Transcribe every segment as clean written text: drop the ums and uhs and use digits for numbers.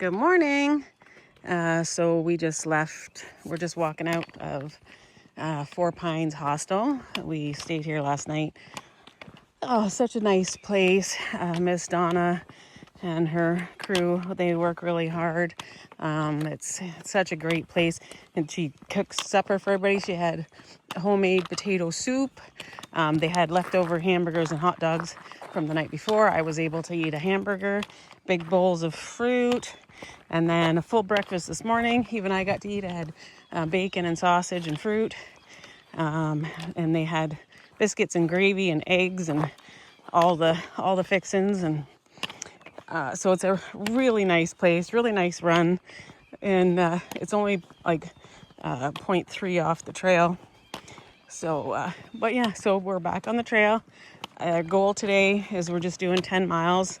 Good morning. So we just left. We're just walking out of Four Pines Hostel. We stayed here last night. Oh, such a nice place. Miss Donna and her crew, they work really hard. It's such a great place. And she cooks supper for everybody. She had homemade potato soup. They had leftover hamburgers and hot dogs from the night before. I was able to eat a hamburger, big bowls of fruit, and then a full breakfast this morning. Even I got to eat. I had bacon and sausage and fruit. And they had biscuits and gravy and eggs and all the fixins. And so it's a really nice place, really nice run. And it's only like 0.3 off the trail. So, but yeah, so we're back on the trail. Our goal today is we're just doing 10 miles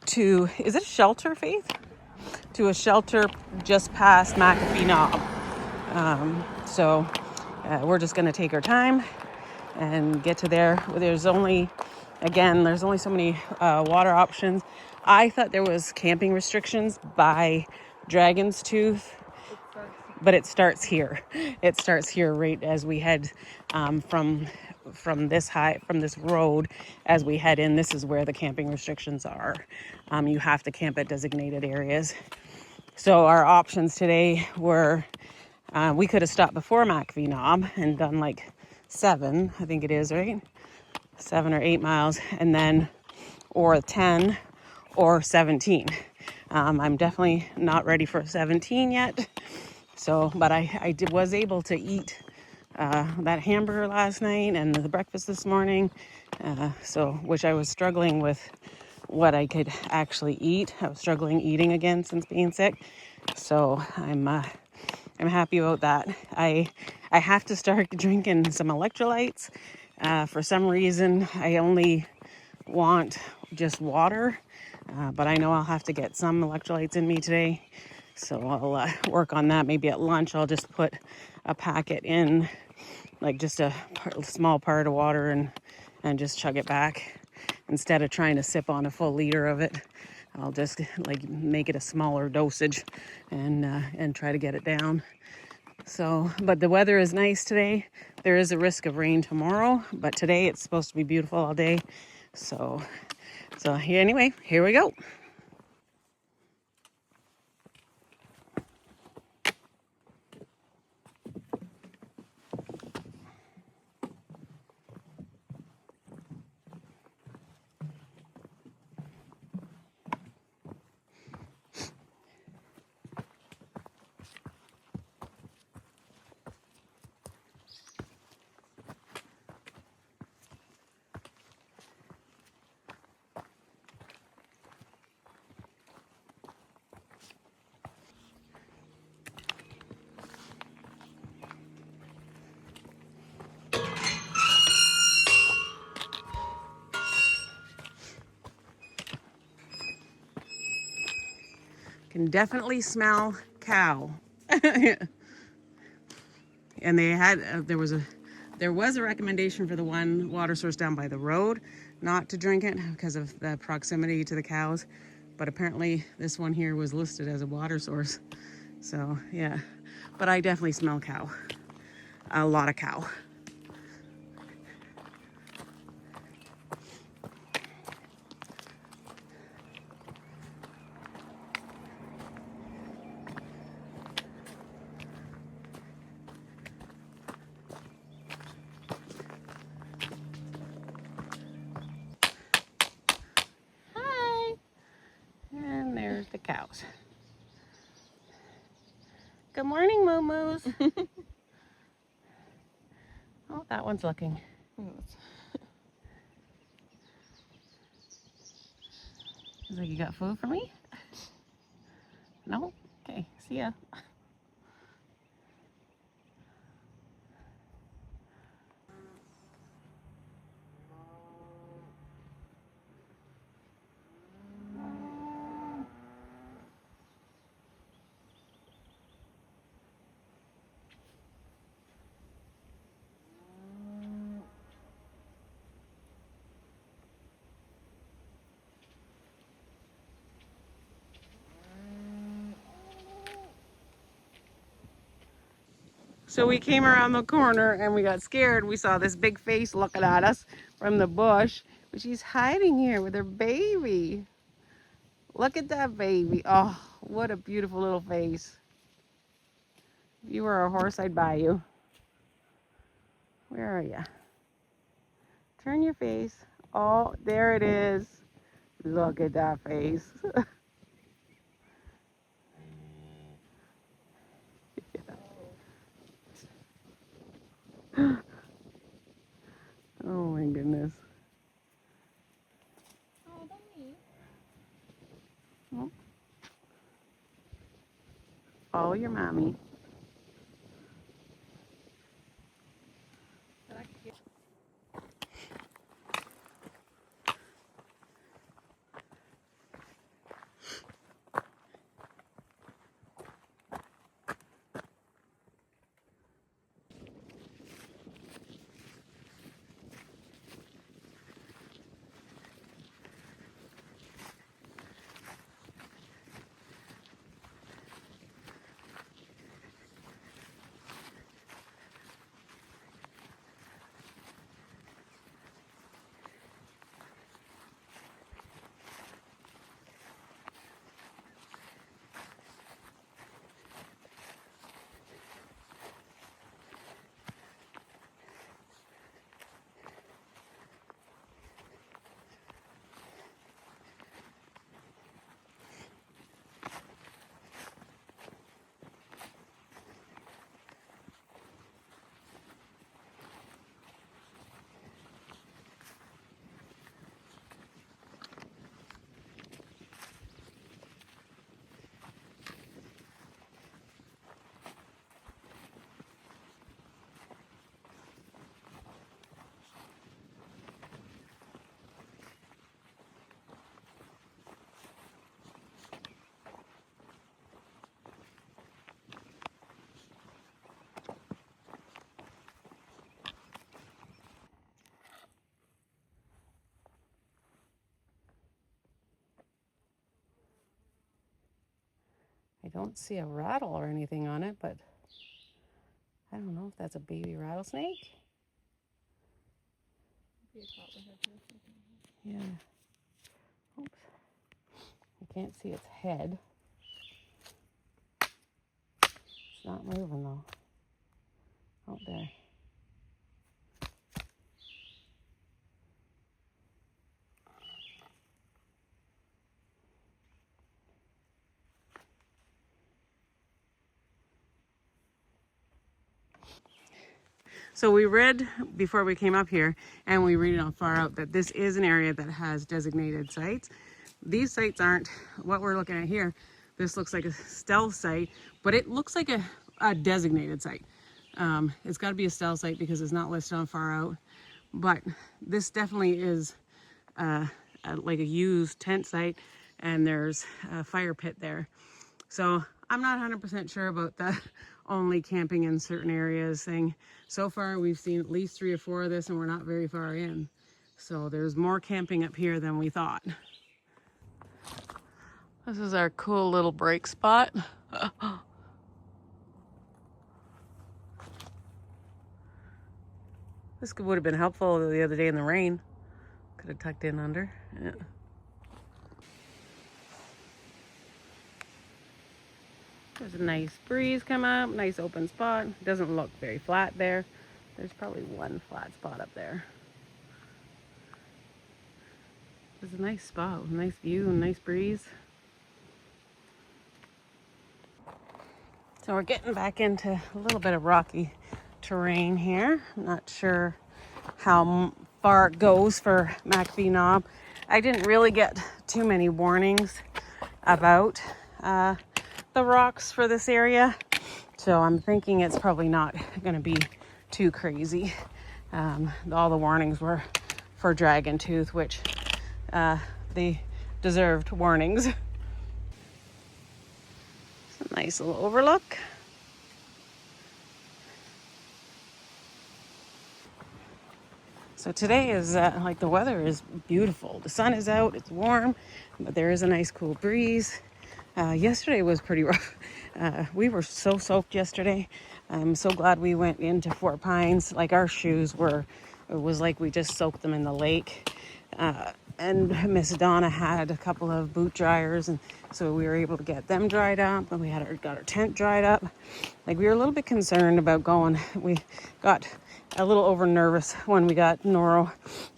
to, is it a shelter, Faith? To a shelter just past McAfee Knob. So we're just going to take our time and get to there. There's only so many water options. I thought there was camping restrictions by Dragon's Tooth, but it starts here. It starts here right as we head from this road as we head in. This is where the camping restrictions are. You have to camp at designated areas. So our options today were we could have stopped before McAfee Knob and done like 7, I think it is, right? 7 or 8 miles, and then or 10 or 17. I'm definitely not ready for 17 yet. So, but I was able to eat that hamburger last night and the breakfast this morning. Which I was struggling with what I could actually eat. I was struggling eating again since being sick. So I'm happy about that. I have to start drinking some electrolytes. For some reason, I only want just water, but I know I'll have to get some electrolytes in me today. So I'll work on that. Maybe at lunch, I'll just put a packet in, like just a small part of water and just chug it back. Instead of trying to sip on a full liter of it, I'll just like make it a smaller dosage and try to get it down. So, but the weather is nice today. There is a risk of rain tomorrow, but today it's supposed to be beautiful all day. So anyway, here we go. Can definitely smell cow. And they had there was a recommendation for the one water source down by the road not to drink it because of the proximity to the cows, but apparently this one here was listed as a water source. So yeah, but I definitely smell cow, a lot of cow. Hi, and there's the cows. Good morning, moo-moos. Oh, that one's looking. He's like, you got food for me? No? Okay, see ya. So we came around the corner and we got scared. We saw this big face looking at us from the bush. But she's hiding here with her baby. Look at that baby. Oh, what a beautiful little face. If you were a horse, I'd buy you. Where are you? Turn your face. Oh, there it is. Look at that face. Oh my goodness. Oh, follow your mommy. I don't see a rattle or anything on it, but I don't know if that's a baby rattlesnake. Yeah. Oops. I can't see its head. It's not moving though. Out there. So we read before we came up here, and we read it on Far Out, that this is an area that has designated sites. These sites aren't what we're looking at here. This looks like a stealth site, but it looks like a designated site. It's got to be a stealth site because it's not listed on Far Out. But this definitely is like a used tent site, and there's a fire pit there. So I'm not 100% sure about the only camping in certain areas thing. So far we've seen at least 3 or 4 of this, and we're not very far in. So there's more camping up here than we thought. This is our cool little break spot. This would have been helpful the other day in the rain. Could have tucked in under. Yeah. There's a nice breeze come up, nice open spot. Doesn't look very flat there. There's probably one flat spot up there. It's a nice spot with a nice view and nice breeze. So we're getting back into a little bit of rocky terrain here. I'm not sure how far it goes for McAfee Knob. I didn't really get too many warnings about the rocks for this area, so I'm thinking it's probably not going to be too crazy. All the warnings were for dragon tooth, which they deserved warnings. It's a nice little overlook. So today is like the weather is beautiful. The sun is out, it's warm, but there is a nice cool breeze. Yesterday was pretty rough. We were so soaked yesterday. I'm so glad we went into Fort Pines. Like our shoes were, it was like we just soaked them in the lake. And Miss Donna had a couple of boot dryers, and so we were able to get them dried up, and we got our tent dried up. Like we were a little bit concerned about going. We got a little over nervous when we got Noro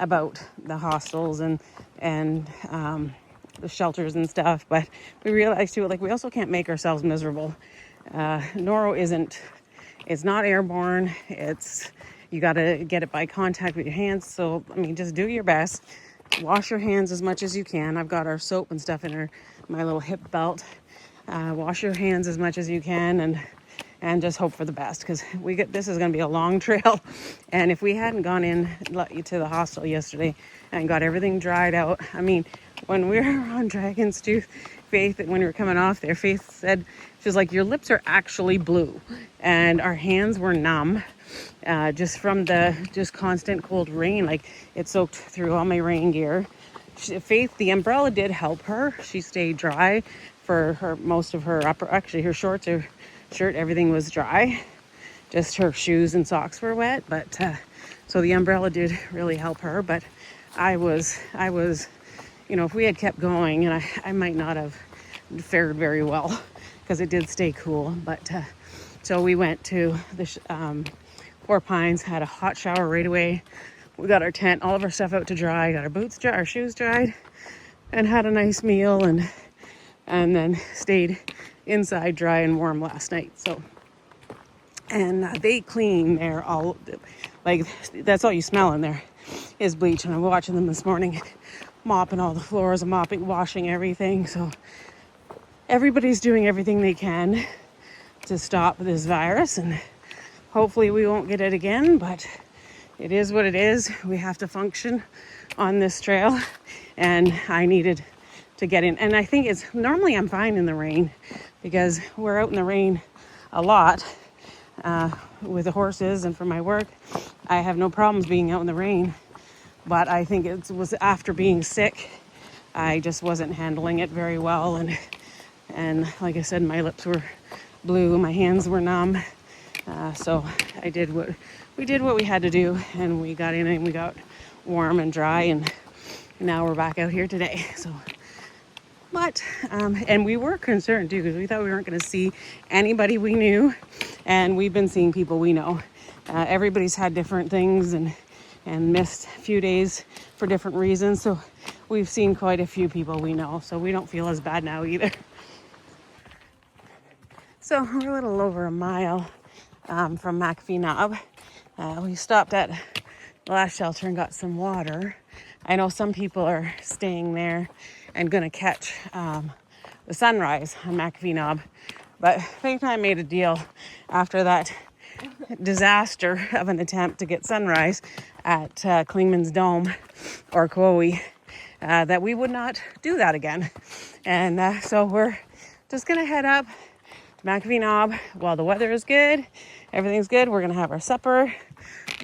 about the hostels and the shelters and stuff, but we realized too, like we also can't make ourselves miserable. Noro it's not airborne. You got to get it by contact with your hands. So, I mean, just do your best. Wash your hands as much as you can. I've got our soap and stuff in my little hip belt. Wash your hands as much as you can and just hope for the best, because this is going to be a long trail. And if we hadn't gone in to the hostel yesterday and got everything dried out, I mean, when we were on Dragon's Tooth, Faith, when we were coming off there, Faith said, she's like, your lips are actually blue. And our hands were numb, just from the constant cold rain. Like it soaked through all my rain gear. Faith, the umbrella did help her. She stayed dry for most of her her shorts, her shirt, everything was dry. Just her shoes and socks were wet. But so the umbrella did really help her. But I was, if we had kept going, and I might not have fared very well because it did stay cool. But so we went to the Fort Pines, had a hot shower right away. We got our tent, all of our stuff out to dry, got our boots dry, our shoes dried, and had a nice meal, and then stayed inside dry and warm last night. So, and they clean there all, like that's all you smell in there is bleach. And I'm watching them this morning mopping all the floors and washing everything. So everybody's doing everything they can to stop this virus, and hopefully we won't get it again, but it is what it is. We have to function on this trail, and I needed to get in. And I think normally I'm fine in the rain because we're out in the rain a lot with the horses, and for my work, I have no problems being out in the rain. But I think it was after being sick, I just wasn't handling it very well. And like I said, my lips were blue, my hands were numb. So we did what we had to do, and we got in and we got warm and dry, and now we're back out here today. So, but, and we were concerned too, because we thought we weren't going to see anybody we knew, and we've been seeing people we know. Everybody's had different things and missed a few days for different reasons. So we've seen quite a few people we know, so we don't feel as bad now either. So we're a little over a mile from McAfee Knob. We stopped at the last shelter and got some water. I know some people are staying there and going to catch the sunrise on McAfee Knob. But Faith and I made a deal after that disaster of an attempt to get sunrise at Klingman's Dome or Kauai, that we would not do that again. And so we're just going to head up McAfee Knob while the weather is good. Everything's good. We're going to have our supper,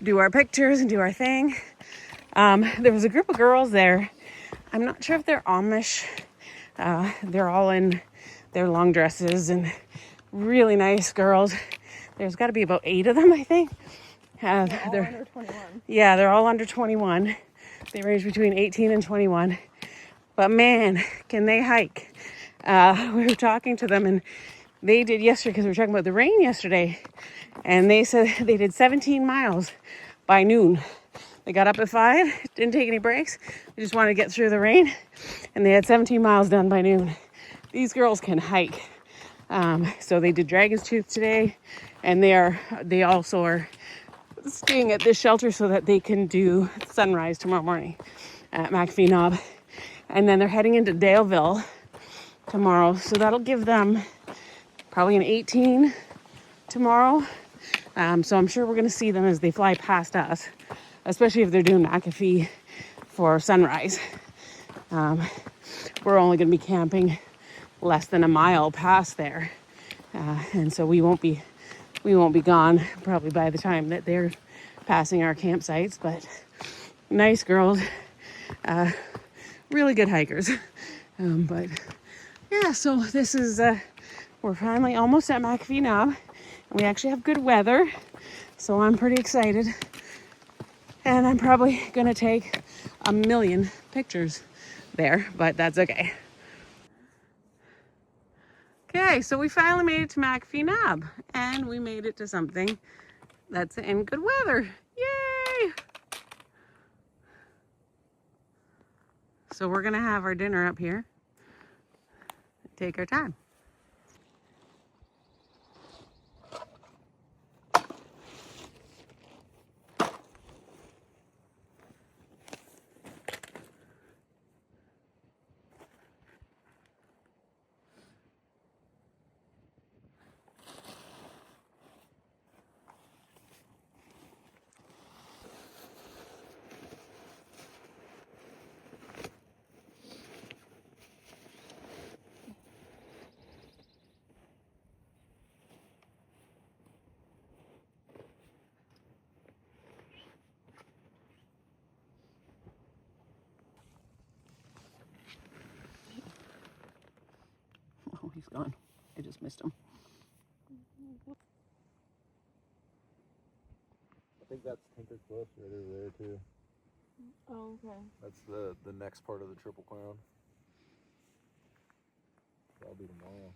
do our pictures, and do our thing. There was a group of girls there. I'm not sure if they're Amish. They're all in their long dresses and really nice girls. There's got to be about 8 of them, I think. They're under 21. Yeah, they're all under 21. They range between 18 and 21. But man, can they hike. We were talking to them, and they did yesterday, because we were talking about the rain yesterday, and they said they did 17 miles by noon. They got up at 5, didn't take any breaks. They just wanted to get through the rain, and they had 17 miles done by noon. These girls can hike. So they did Dragon's Tooth today, and they also are staying at this shelter so that they can do sunrise tomorrow morning at McAfee Knob. And then they're heading into Daleville tomorrow, so that'll give them probably an 18 tomorrow. So I'm sure we're going to see them as they fly past us, especially if they're doing McAfee for sunrise. We're only going to be camping less than a mile past there, and so we won't be gone probably by the time that they're passing our campsites. But nice girls, really good hikers. But yeah, so this is we're finally almost at McAfee Knob. We actually have good weather, so I'm pretty excited. And I'm probably gonna take a million pictures there, but that's okay. Okay, so we finally made it to McAfee Knob, and we made it to something that's in good weather. Yay! So we're gonna have our dinner up here. Take our time. Oh, he's gone. I just missed him. I think that's Tinker Cliff right over there too. Oh, okay. That's the next part of the Triple Crown. That'll be tomorrow.